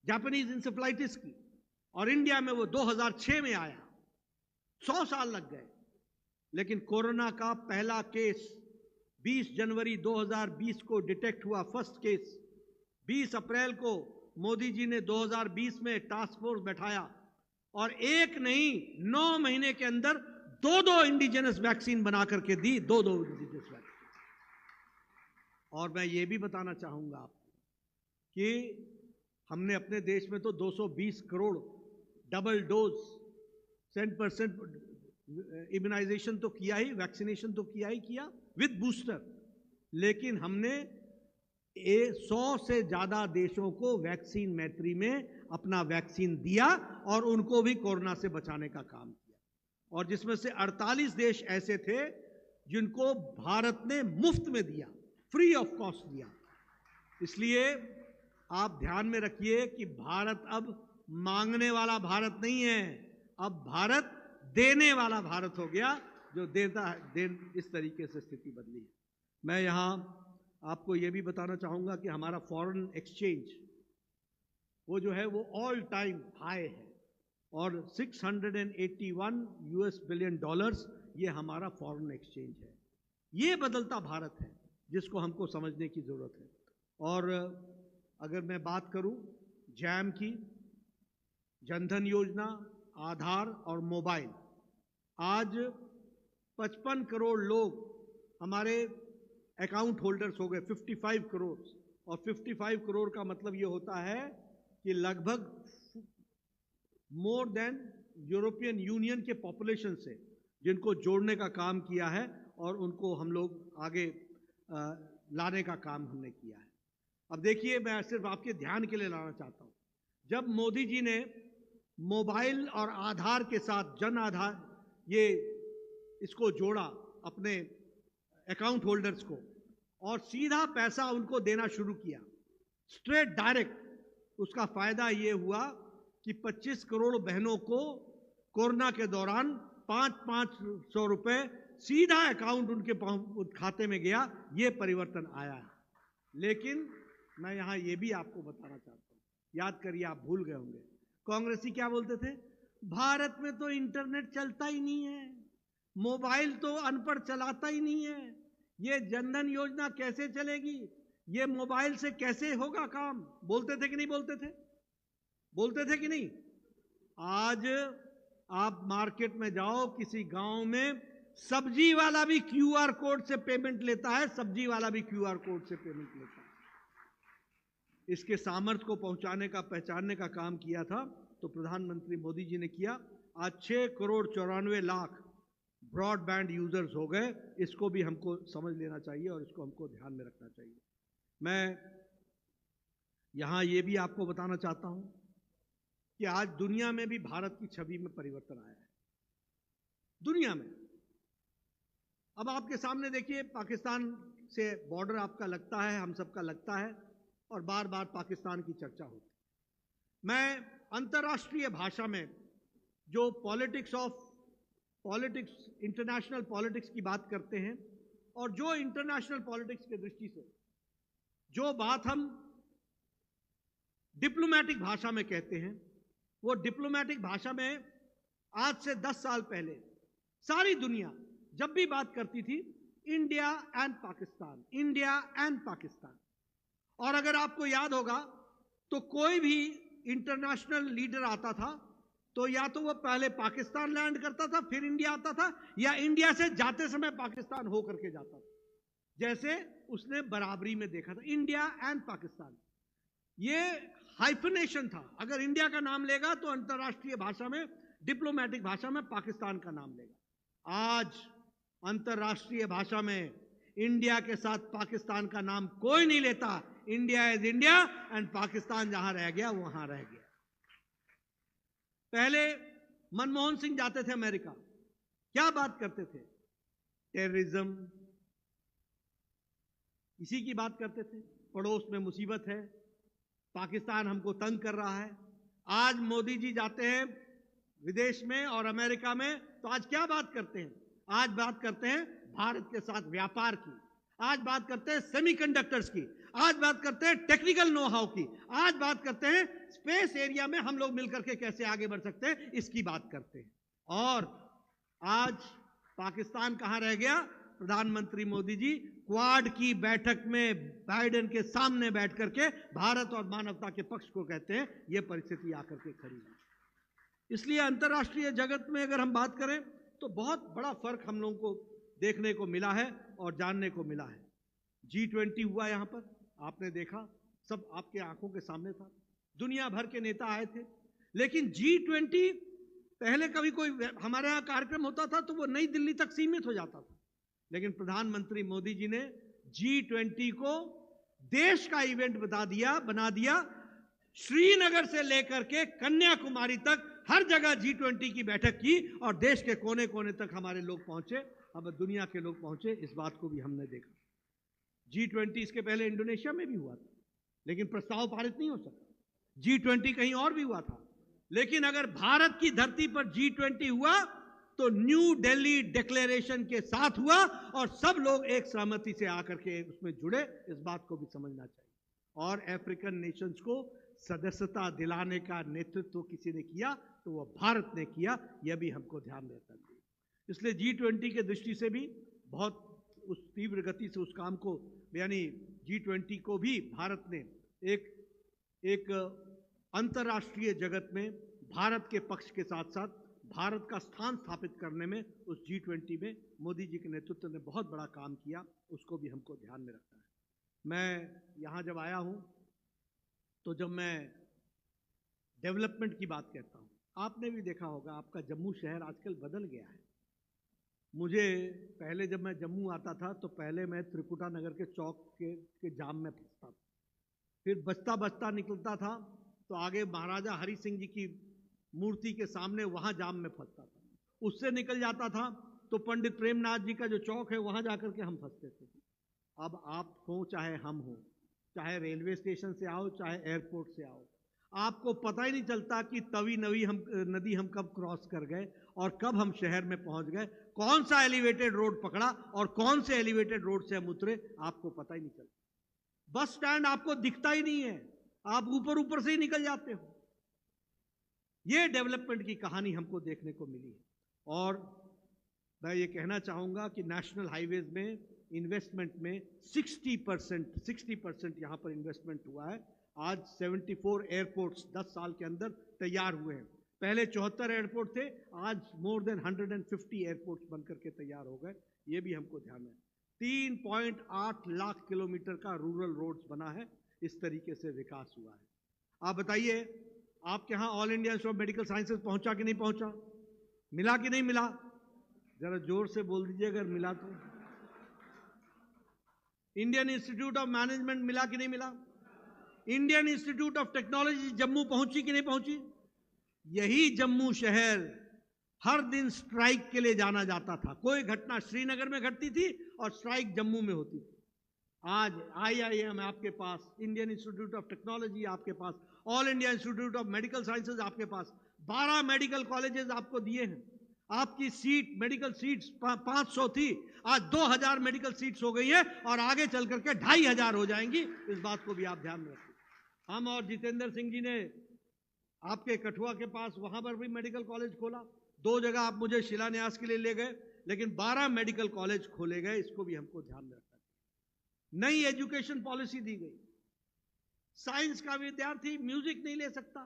जापानीज इंसेफ्लाइटिस की, और इंडिया में वो 2006 में आया। 100 साल लग गए। लेकिन कोरोना का पहला केस 20 जनवरी 2020 को डिटेक्ट हुआ, फर्स्ट केस। 20 अप्रैल को मोदी जी ने 2020 में टास्क फोर्स बैठाया और एक नहीं 9 महीने के अंदर 2 इंडिजिनस वैक्सीन बना करके दी, 2 इंडिजिनस वैक्सीन। और मैं ये भी बताना चाहूंगा आपको कि हमने अपने देश में तो 220 करोड़ डबल डोज 100% इम्यूनाइजेशन तो किया ही, वैक्सीनेशन तो किया ही किया विद बूस्टर। लेकिन हमने 100 से ज्यादा देशों को वैक्सीन मैत्री में अपना वैक्सीन दिया और उनको भी कोरोना से बचाने का काम किया। और जिसमें से 48 देश ऐसे थे जिनको भारत ने मुफ्त में दिया, फ्री ऑफ कॉस्ट दिया। इसलिए आप ध्यान में रखिए कि भारत अब मांगने वाला भारत नहीं है, अब भारत देने वाला भारत हो गया, जो देता है। इस तरीके से स्थिति बदली है। मैं यहां आपको यह भी बताना चाहूंगा कि हमारा फॉरेन एक्सचेंज वो जो है वो ऑल टाइम हाई है और $681 बिलियन ये हमारा फॉरेन एक्सचेंज है। ये बदलता भारत है जिसको हमको समझने की जरूरत है। और अगर मैं बात करूं जैम की, जनधन योजना, आधार और मोबाइल, आज 55 करोड़ लोग हमारे अकाउंट होल्डर्स हो गए, 55 करोड़। और 55 करोड़ का मतलब ये होता है कि लगभग मोर देन यूरोपियन यूनियन के पॉपुलेशन से जिनको जोड़ने का काम किया है और उनको हम लोग आगे लाने का काम हमने किया है। अब देखिए, मैं सिर्फ आपके ध्यान के लिए लाना चाहता हूं, जब मोदी जी ने मोबाइल और आधार के साथ जन आधार, ये इसको जोड़ा अपने अकाउंट होल्डर्स को, और सीधा पैसा उनको देना शुरू किया, स्ट्रेट डायरेक्ट। उसका फायदा ये हुआ कि 25 करोड़ बहनों को कोरोना के दौरान 500 रुपए सीधा अकाउंट उनके खाते में गया। ये परिवर्तन आया है। लेकिन मैं यहां ये भी आपको बताना चाहता हूं, याद करिए, आप भूल गए होंगे, कांग्रेसी क्या बोलते थे, भारत में तो इंटरनेट चलता ही नहीं है, मोबाइल तो अनपढ़ चलाता ही नहीं है, ये जनधन योजना कैसे चलेगी, ये मोबाइल से कैसे होगा काम। बोलते थे कि नहीं बोलते थे? बोलते थे कि नहीं? आज आप मार्केट में जाओ, किसी गांव में सब्जी वाला भी क्यूआर कोड से पेमेंट लेता है, सब्जी वाला भी क्यूआर कोड से पेमेंट लेता है। इसके सामर्थ्य को पहुंचाने का, पहचानने का काम किया था तो प्रधानमंत्री मोदी जी ने किया। आज 6 करोड़ 94 लाख ब्रॉडबैंड यूजर्स हो गए। इसको भी हमको समझ लेना चाहिए और इसको हमको ध्यान में रखना चाहिए। मैं यहां यह भी आपको बताना चाहता हूं कि आज दुनिया में भी भारत की छवि में परिवर्तन आया है, दुनिया में। अब आपके सामने देखिए, पाकिस्तान से बॉर्डर आपका लगता है, हम सबका लगता है, और बार बार पाकिस्तान की चर्चा होती है। मैं अंतर्राष्ट्रीय भाषा में जो पॉलिटिक्स, इंटरनेशनल पॉलिटिक्स की बात करते हैं, और जो इंटरनेशनल पॉलिटिक्स की दृष्टि से जो बात हम डिप्लोमैटिक भाषा में कहते हैं, वो डिप्लोमैटिक भाषा में आज से 10 साल पहले सारी दुनिया जब भी बात करती थी, India and Pakistan, India and Pakistan. और अगर आपको याद होगा तो कोई भी इंटरनेशनल लीडर आता था तो या तो वो पहले पाकिस्तान लैंड करता था, फिर इंडिया आता था, या इंडिया से जाते समय पाकिस्तान होकर के जाता था। जैसे उसने बराबरी में देखा था, इंडिया एंड पाकिस्तान। ये हाइफनेशन था। अगर इंडिया का नाम लेगा तो अंतर्राष्ट्रीय भाषा में, डिप्लोमैटिक भाषा में पाकिस्तान का नाम लेगा। आज अंतर्राष्ट्रीय भाषा में इंडिया के साथ पाकिस्तान का नाम कोई नहीं लेता। India is India and Pakistan जहां रह गया वहां रह गया। पहले मनमोहन सिंह जाते थे अमेरिका, क्या बात करते थे? टेररिज्म, इसी की बात करते थे। पड़ोस में मुसीबत है, पाकिस्तान हमको तंग कर रहा है। आज मोदी जी जाते हैं विदेश में और अमेरिका में, तो आज क्या बात करते हैं? आज बात करते हैं भारत के साथ व्यापार की, आज बात करते हैं सेमीकंडक्टर्स की, आज बात करते हैं टेक्निकल नो हाउ की, आज बात करते हैं स्पेस एरिया में हम लोग मिलकर के कैसे आगे बढ़ सकते हैं, इसकी बात करते हैं। और आज पाकिस्तान कहां रह गया? प्रधानमंत्री मोदी जी क्वाड की बैठक में बाइडेन के सामने बैठ करके भारत और मानवता के पक्ष को कहते हैं। यह परिस्थिति आकर के खड़ी है। इसलिए अंतर्राष्ट्रीय जगत में अगर हम बात करें तो बहुत बड़ा फर्क हम लोगों को देखने को मिला है और जानने को मिला है। G20 हुआ यहां पर, आपने देखा, सब आपके आंखों के सामने था, दुनिया भर के नेता आए थे। लेकिन G20 पहले कभी कोई हमारे यहां कार्यक्रम होता था तो वो नई दिल्ली तक सीमित हो जाता था, लेकिन प्रधानमंत्री मोदी जी ने G20 को देश का इवेंट बना दिया। श्रीनगर से लेकर के कन्याकुमारी तक हर जगह G20 की बैठक की और देश के कोने कोने तक हमारे लोग पहुंचे, अब दुनिया के लोग पहुंचे। इस बात को भी हमने देखा। G20 इसके पहले इंडोनेशिया में भी हुआ था, लेकिन प्रस्ताव पारित नहीं हो सका। G20 कहीं और भी हुआ था, लेकिन अगर भारत की धरती पर G20 हुआ तो न्यू दिल्ली डिक्लेरेशन के साथ हुआ और सब लोग एक सहमति से आकर के उसमें जुड़े। इस बात को भी समझना चाहिए। और अफ्रीकन नेशंस को सदस्यता दिलाने का नेतृत्व किसी ने किया तो वह भारत ने किया। यह भी हमको ध्यान रखना चाहिए। इसलिए G20 के दृष्टि से भी बहुत उस तीव्र गति से उस काम को, यानी G20 को भी भारत ने एक अंतर्राष्ट्रीय जगत में भारत के पक्ष के साथ साथ भारत का स्थान स्थापित करने में उस G20 में मोदी जी के नेतृत्व ने बहुत बड़ा काम किया। उसको भी हमको ध्यान में रखना है। मैं यहाँ जब आया हूँ तो जब मैं डेवलपमेंट की बात कहता हूँ, आपने भी देखा होगा आपका जम्मू शहर आजकल बदल गया है। मुझे पहले जब मैं जम्मू आता था तो पहले मैं त्रिकुटा नगर के चौक के जाम में फंसता था, फिर बचता बचता निकलता था तो आगे महाराजा हरि सिंह जी की मूर्ति के सामने, वहां जाम में फंसता था। उससे निकल जाता था तो पंडित प्रेमनाथ जी का जो चौक है वहां जाकर के हम फंसते थे। अब आप हो चाहे हम हो, चाहे रेलवे स्टेशन से आओ चाहे एयरपोर्ट से आओ, आपको पता ही नहीं चलता कि तवी नदी हम कब क्रॉस कर गए और कब हम शहर में पहुंच गए, कौन सा एलिवेटेड रोड पकड़ा और कौन से एलिवेटेड रोड से हम उतरे, आपको पता ही नहीं चलता। बस स्टैंड आपको दिखता ही नहीं है, आप ऊपर ऊपर से ही निकल जाते हो। यह डेवलपमेंट की कहानी हमको देखने को मिली है। और मैं ये कहना चाहूंगा कि नेशनल हाईवेज में इन्वेस्टमेंट में 60% यहां पर इन्वेस्टमेंट हुआ है। आज 74 एयरपोर्ट्स 10 साल के अंदर तैयार हुए हैं। पहले 74 एयरपोर्ट थे, आज मोर देन 150 एयरपोर्ट्स बनकर के तैयार हो गए। ये भी हमको ध्यान है। 3.8 लाख किलोमीटर का रूरल रोड्स बना है। इस तरीके से विकास हुआ है। आप बताइए, आपके यहां all India institute of medical sciences पहुंचा कि नहीं पहुंचा? मिला कि नहीं मिला? जरा जोर से बोल दीजिए अगर मिला तो। इंडियन इंस्टीट्यूट ऑफ मैनेजमेंट मिला कि नहीं मिला? Indian institute of technology Jammu पहुंची कि नहीं पहुंची? यही जम्मू शहर हर दिन स्ट्राइक के लिए जाना जाता था। कोई घटना श्रीनगर में घटती थी और स्ट्राइक जम्मू में होती थी। आज IIM आपके पास, इंडियन इंस्टीट्यूट ऑफ टेक्नोलॉजी आपके पास, all India institute of medical sciences आपके पास, 12 मेडिकल कॉलेजेस आपको दिए हैं। आपकी सीट, मेडिकल सीट्स 500 थी, आज 2000 मेडिकल सीट्स हो गई है और आगे चल करके 2500 हो जाएंगी। इस बात को भी आप ध्यान में रखिए। हम और जितेंद्र सिंह जी ने आपके कठुआ के पास वहां पर भी मेडिकल कॉलेज खोला। 2 जगह आप मुझे शिलान्यास के लिए ले गए, लेकिन 12 मेडिकल कॉलेज खोले गए। इसको भी हमको ध्यान में रखना चाहिए। नई एजुकेशन पॉलिसी दी गई। साइंस का विद्यार्थी म्यूजिक नहीं ले सकता,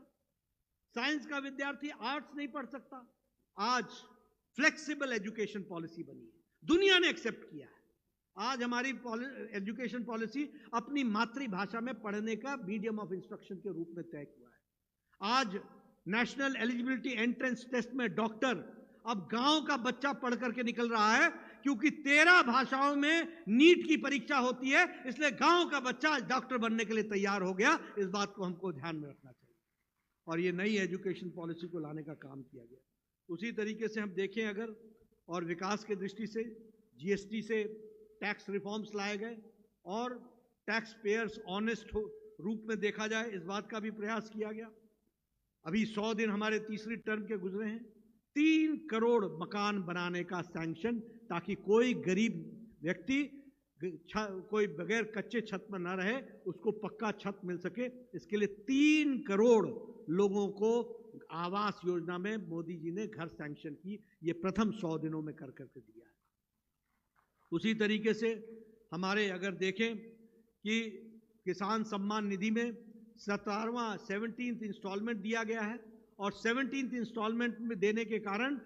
साइंस का विद्यार्थी आर्ट्स नहीं पढ़ सकता। आज फ्लेक्सिबल एजुकेशन पॉलिसी बनी है, दुनिया ने एक्सेप्ट किया है। आज हमारी एजुकेशन पॉलिसी अपनी मातृभाषा में पढ़ने का मीडियम ऑफ इंस्ट्रक्शन के रूप में तय हुआ है। आज नेशनल एलिजिबिलिटी एंट्रेंस टेस्ट में डॉक्टर अब गांव का बच्चा पढ़ करके निकल रहा है, क्योंकि 13 भाषाओं में नीट की परीक्षा होती है, इसलिए गांव का बच्चा डॉक्टर बनने के लिए तैयार हो गया। इस बात को हमको ध्यान में रखना चाहिए और ये नई एजुकेशन पॉलिसी को लाने का काम किया गया। उसी तरीके से हम देखें अगर, और विकास की दृष्टि से GST से टैक्स रिफॉर्म्स लाए गए और टैक्स पेयर्स ऑनेस्ट रूप में देखा जाए, इस बात का भी प्रयास किया गया। अभी 100 दिन हमारे तीसरी टर्म के गुजरे हैं। 3 करोड़ मकान बनाने का सैंक्शन, ताकि कोई गरीब व्यक्ति कोई बगैर कच्चे छत में ना रहे, उसको पक्का छत मिल सके। इसके लिए 3 करोड़ लोगों को आवास योजना में मोदी जी ने घर सैंक्शन की। ये प्रथम 100 दिनों में कर करके दिया है। उसी तरीके से हमारे अगर देखें कि किसान सम्मान निधि में 17th इंस्टॉलमेंट दिया गया है और 17th इंस्टॉलमेंट में देने के कारण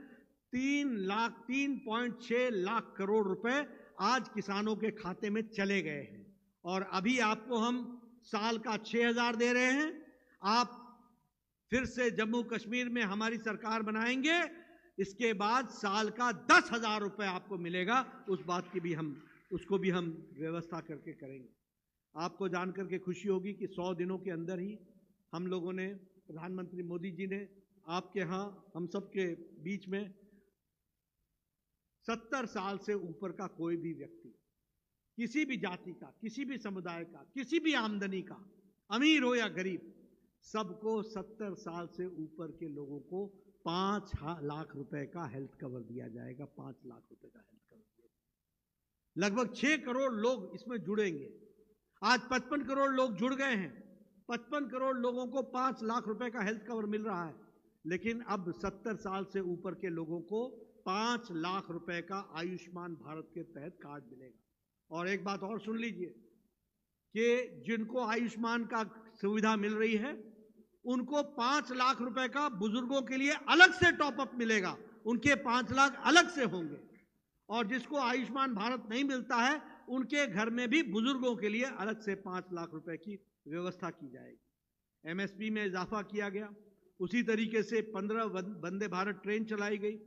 3.6 लाख करोड़ रुपए आज किसानों के खाते में चले गए हैं। और अभी आपको हम साल का 6000 दे रहे हैं। आप फिर से जम्मू कश्मीर में हमारी सरकार बनाएंगे, इसके बाद साल का 10,000 रुपए आपको मिलेगा। उस बात की भी उसको भी हम व्यवस्था करके करेंगे। आपको जानकर के खुशी होगी कि 100 दिनों के अंदर ही हम लोगों ने, प्रधानमंत्री मोदी जी ने आपके यहाँ हम सब के बीच में 70 साल से ऊपर का कोई भी व्यक्ति, किसी भी जाति का, किसी भी समुदाय का, किसी भी आमदनी का, अमीर हो या गरीब, सबको 70 साल से ऊपर के लोगों को 5 लाख रुपए का हेल्थ कवर दिया जाएगा। 5 लाख रुपए का हेल्थ कवर दिया जाएगा। लगभग 6 करोड़ लोग इसमें जुड़ेंगे। आज 55 करोड़ लोग जुड़ गए हैं। 55 करोड़ लोगों को 5 लाख रुपए का हेल्थ कवर मिल रहा है। लेकिन अब 70 साल से ऊपर के लोगों को 5 लाख रुपए का आयुष्मान भारत के तहत कार्ड मिलेगा। और एक बात और सुन लीजिए कि जिनको आयुष्मान का सुविधा मिल रही है, उनको 5 लाख रुपए का बुजुर्गों के लिए अलग से टॉपअप मिलेगा। उनके 5 लाख अलग से होंगे। और जिसको आयुष्मान भारत नहीं मिलता है, उनके घर में भी बुजुर्गों के लिए अलग से 5 लाख रुपए की व्यवस्था की जाएगी। MSP में इजाफा किया गया। उसी तरीके से 15 वंदे भारत ट्रेन चलाई गई।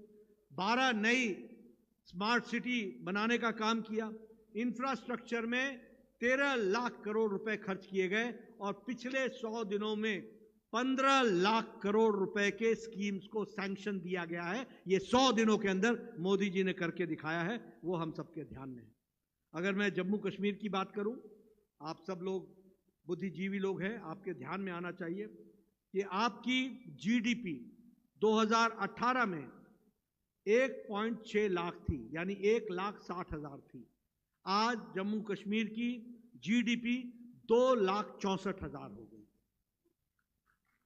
12 नई स्मार्ट सिटी बनाने का काम किया। इंफ्रास्ट्रक्चर में 13 लाख करोड़ रुपए खर्च किए गए और पिछले 100 दिनों में 15 लाख करोड़ रुपए के स्कीम्स को सैंक्शन दिया गया है। ये 100 दिनों के अंदर मोदी जी ने करके दिखाया है, वो हम सबके ध्यान में है। अगर मैं जम्मू कश्मीर की बात करूं, आप सब लोग बुद्धिजीवी लोग हैं, आपके ध्यान में आना चाहिए कि आपकी जीडीपी 2018 में 1.6 लाख थी, यानी 1,60,000 थी। आज जम्मू कश्मीर की जीडीपी 2,64,000 हो गई,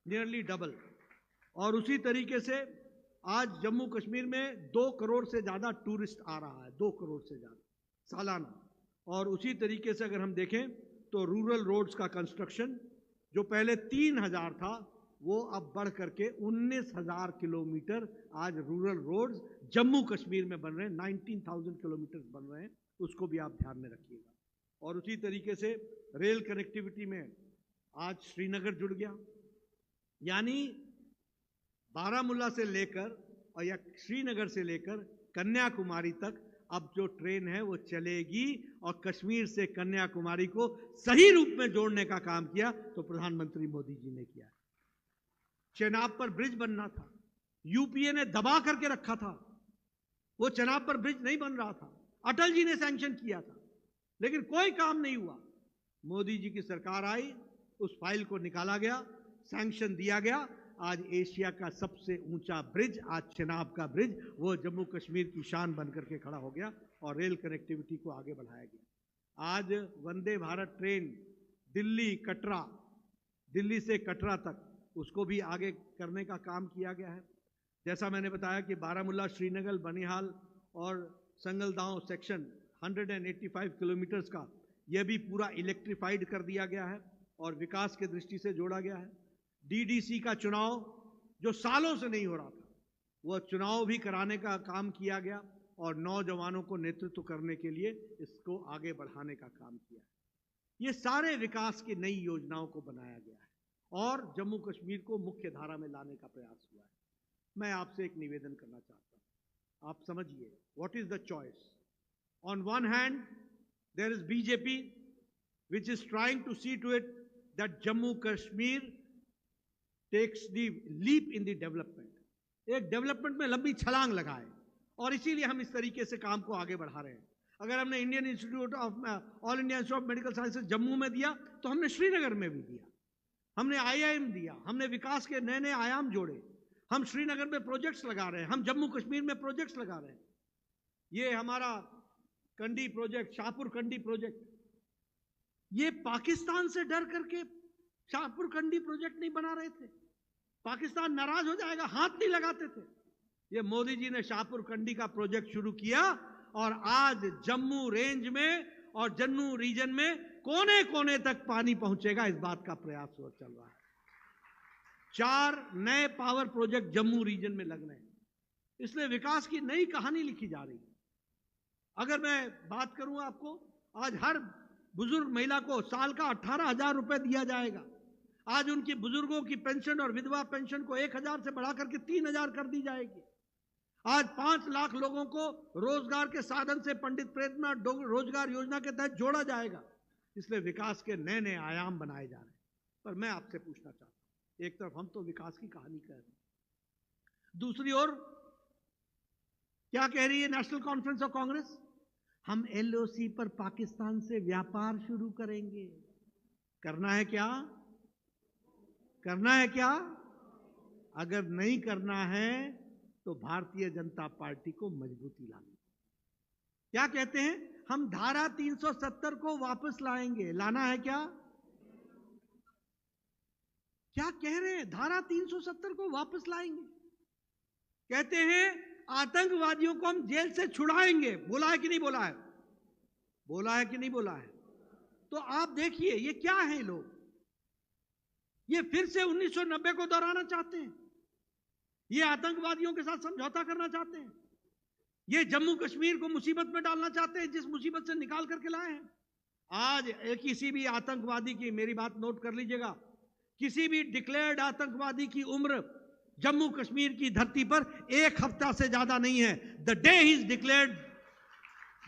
नियरली डबल। और उसी तरीके से आज जम्मू कश्मीर में 2 करोड़ से ज्यादा टूरिस्ट आ रहा है, 2 करोड़ से ज्यादा सालाना। और उसी तरीके से अगर हम देखें तो रूरल रोड्स का कंस्ट्रक्शन जो पहले 3,000 था, वो अब बढ़ करके 19,000 किलोमीटर आज रूरल रोड्स जम्मू कश्मीर में बन रहे हैं। 19,000 किलोमीटर बन रहे हैं, उसको भी आप ध्यान में रखिएगा। और उसी तरीके से रेल कनेक्टिविटी में आज श्रीनगर जुड़ गया, यानी बारामूला से लेकर और या श्रीनगर से लेकर कन्याकुमारी तक अब जो ट्रेन है वो चलेगी। और कश्मीर से कन्याकुमारी को सही रूप में जोड़ने का काम किया तो प्रधानमंत्री मोदी जी ने किया। चेनाब पर ब्रिज बनना था, यूपीए ने दबा करके रखा था, वो चेनाब पर ब्रिज नहीं बन रहा था, अटल जी ने सैंक्शन किया था, लेकिन कोई काम नहीं हुआ। मोदी जी की सरकार आई, उस फाइल को निकाला गया, सैंक्शन दिया गया। आज एशिया का सबसे ऊंचा ब्रिज, आज चेनाब का ब्रिज, वो जम्मू कश्मीर की शान बनकर के खड़ा हो गया और रेल कनेक्टिविटी को आगे बढ़ाया गया। आज वंदे भारत ट्रेन दिल्ली कटरा, दिल्ली से कटरा तक, उसको भी आगे करने का काम किया गया है। जैसा मैंने बताया कि बारामूला, श्रीनगर, बनिहाल और संगलदांव सेक्शन 185 किलोमीटर्स का, यह भी पूरा इलेक्ट्रीफाइड कर दिया गया है और विकास के दृष्टि से जोड़ा गया है। डीडीसी का चुनाव जो सालों से नहीं हो रहा था, वह चुनाव भी कराने का काम किया गया और नौजवानों को नेतृत्व करने के लिए इसको आगे बढ़ाने का काम किया है। ये सारे विकास की नई योजनाओं को बनाया गया है और जम्मू कश्मीर को मुख्य धारा में लाने का प्रयास हुआ है। मैं आपसे एक निवेदन करना चाहता हूं, आप समझिए what is the choice. On one hand there is BJP which is trying to see to it that Jammu Kashmir takes the leap in the development, एक डेवलपमेंट में लंबी छलांग लगाए, और इसीलिए हम इस तरीके से काम को आगे बढ़ा रहे हैं। अगर हमने Indian institute of all India institute of medical sciences Jammu में दिया तो हमने श्रीनगर में भी दिया, हमने IIM दिया, हमने विकास के नए नए आयाम जोड़े। हम श्रीनगर में प्रोजेक्ट्स लगा रहे हैं, हम जम्मू कश्मीर में प्रोजेक्ट्स लगा रहे हैं। ये हमारा कंडी प्रोजेक्ट, शाहपुर कंडी प्रोजेक्ट, ये पाकिस्तान से डर करके शाहपुर कंडी प्रोजेक्ट नहीं बना रहे थे, पाकिस्तान नाराज हो जाएगा, हाथ नहीं लगाते थे। ये मोदी जी ने शाहपुर कंडी का प्रोजेक्ट शुरू किया और आज जम्मू रेंज में और जम्मू रीजन में कोने कोने तक पानी पहुंचेगा, इस बात का प्रयास चल रहा है। 4 नए पावर प्रोजेक्ट जम्मू रीजन में लग रहे हैं, इसलिए विकास की नई कहानी लिखी जा रही है। अगर मैं बात करूं आपको, आज हर बुजुर्ग महिला को साल का 18,000 रुपए दिया जाएगा। आज उनकी बुजुर्गों की पेंशन और विधवा पेंशन को 1,000 से बढ़ाकर के 3,000 कर दी जाएगी। आज 5 लाख लोगों को रोजगार के साधन से पंडित प्रेरणा रोजगार योजना के तहत जोड़ा जाएगा। इसलिए विकास के नए नए आयाम बनाए जा रहे हैं। पर मैं आपसे पूछना चाहता हूं, एक तरफ हम तो विकास की कहानी कह रहे हैं, दूसरी ओर क्या कह रही है नेशनल कॉन्फ्रेंस ऑफ कांग्रेस? हम LOC पर पाकिस्तान से व्यापार शुरू करेंगे। करना है क्या? करना है क्या? अगर नहीं करना है तो भारतीय जनता पार्टी को मजबूती लानी। क्या कहते हैं? हम धारा 370 को वापस लाएंगे। लाना है क्या? क्या कह रहे हैं? धारा 370 को वापस लाएंगे। कहते हैं आतंकवादियों को हम जेल से छुड़ाएंगे। बोला है कि नहीं बोला है? बोला है कि नहीं बोला है? तो आप देखिए ये क्या है, लोग ये फिर से 1990 को दोहराना चाहते हैं, ये आतंकवादियों के साथ समझौता करना चाहते हैं, ये जम्मू कश्मीर को मुसीबत में डालना चाहते हैं जिस मुसीबत से निकाल करके लाए हैं। आज किसी भी आतंकवादी की, मेरी बात नोट कर लीजिएगा, किसी भी डिक्लेयर्ड आतंकवादी की उम्र जम्मू कश्मीर की धरती पर 1 हफ्ता से ज्यादा नहीं है। The day he is declared,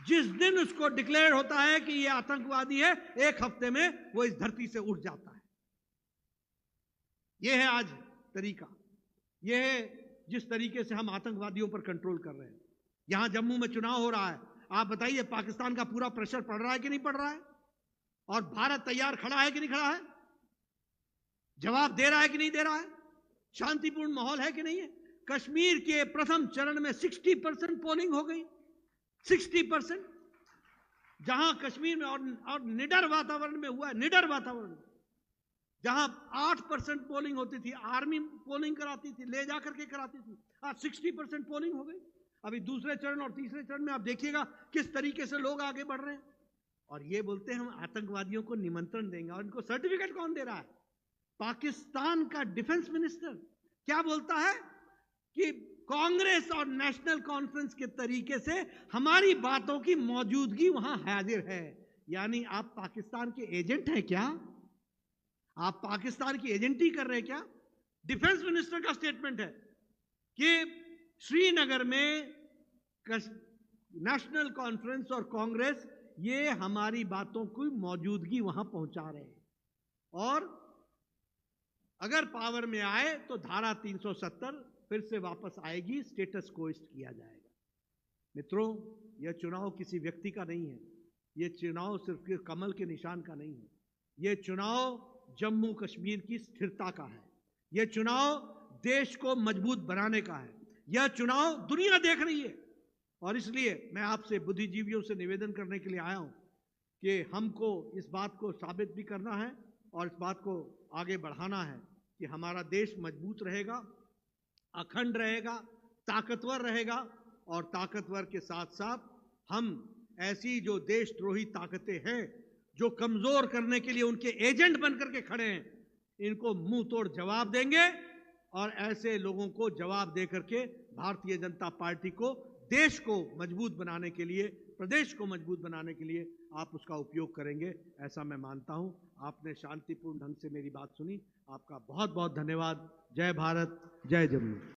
जिस दिन उसको डिक्लेयर होता है कि यह आतंकवादी है, 1 हफ्ते में वो इस धरती से उठ जाता है। ये है आज तरीका, ये है जिस तरीके से हम आतंकवादियों पर कंट्रोल कर रहे हैं। यहां जम्मू में चुनाव हो रहा है, आप बताइए पाकिस्तान का पूरा प्रेशर पड़ रहा है कि नहीं पड़ रहा है? और भारत तैयार खड़ा है कि नहीं खड़ा है? जवाब दे रहा है कि नहीं दे रहा है? शांतिपूर्ण माहौल है कि नहीं है? कश्मीर के प्रथम चरण में 60% पोलिंग हो गई, 60%, जहां कश्मीर में और निडर वातावरण में हुआ है, निडर वातावरण में, जहां 8% पोलिंग होती थी, आर्मी पोलिंग कराती थी, ले जाकर के कराती थी, आज 60% पोलिंग हो गई। अभी दूसरे चरण और तीसरे चरण में आप देखिएगा किस तरीके से लोग आगे बढ़ रहे हैं। और ये बोलते हैं हम आतंकवादियों को निमंत्रण देंगे, और इनको सर्टिफिकेट कौन दे रहा है? पाकिस्तान का डिफेंस मिनिस्टर क्या बोलता है कि कांग्रेस और नेशनल कॉन्फ्रेंस के तरीके से हमारी बातों की मौजूदगी वहां हाजिर है। यानी आप पाकिस्तान के एजेंट हैं क्या? आप पाकिस्तान की एजेंटी कर रहे हैं क्या? डिफेंस मिनिस्टर का स्टेटमेंट है कि श्रीनगर में नेशनल कॉन्फ्रेंस और कांग्रेस ये हमारी बातों की मौजूदगी वहां पहुंचा रहे हैं, और अगर पावर में आए तो धारा 370 फिर से वापस आएगी, स्टेटस कोस्ट किया जाएगा। मित्रों, यह चुनाव किसी व्यक्ति का नहीं है, यह चुनाव सिर्फ कमल के निशान का नहीं है, यह चुनाव जम्मू कश्मीर की स्थिरता का है, यह चुनाव देश को मजबूत बनाने का है, यह चुनाव दुनिया देख रही है। और इसलिए मैं आपसे बुद्धिजीवियों से निवेदन करने के लिए आया हूं कि हमको इस बात को साबित भी करना है और इस बात को आगे बढ़ाना है कि हमारा देश मजबूत रहेगा, अखंड रहेगा, ताकतवर रहेगा, और ताकतवर के साथ साथ हम ऐसी जो देशद्रोही ताकतें हैं जो कमजोर करने के लिए उनके एजेंट बनकर के खड़े हैं, इनको मुंह तोड़ जवाब देंगे, और ऐसे लोगों को जवाब देकर के भारतीय जनता पार्टी को, देश को मजबूत बनाने के लिए, प्रदेश को मजबूत बनाने के लिए आप उसका उपयोग करेंगे, ऐसा मैं मानता हूं। आपने शांतिपूर्ण ढंग से मेरी बात सुनी, आपका बहुत बहुत धन्यवाद। जय भारत, जय जम्मू।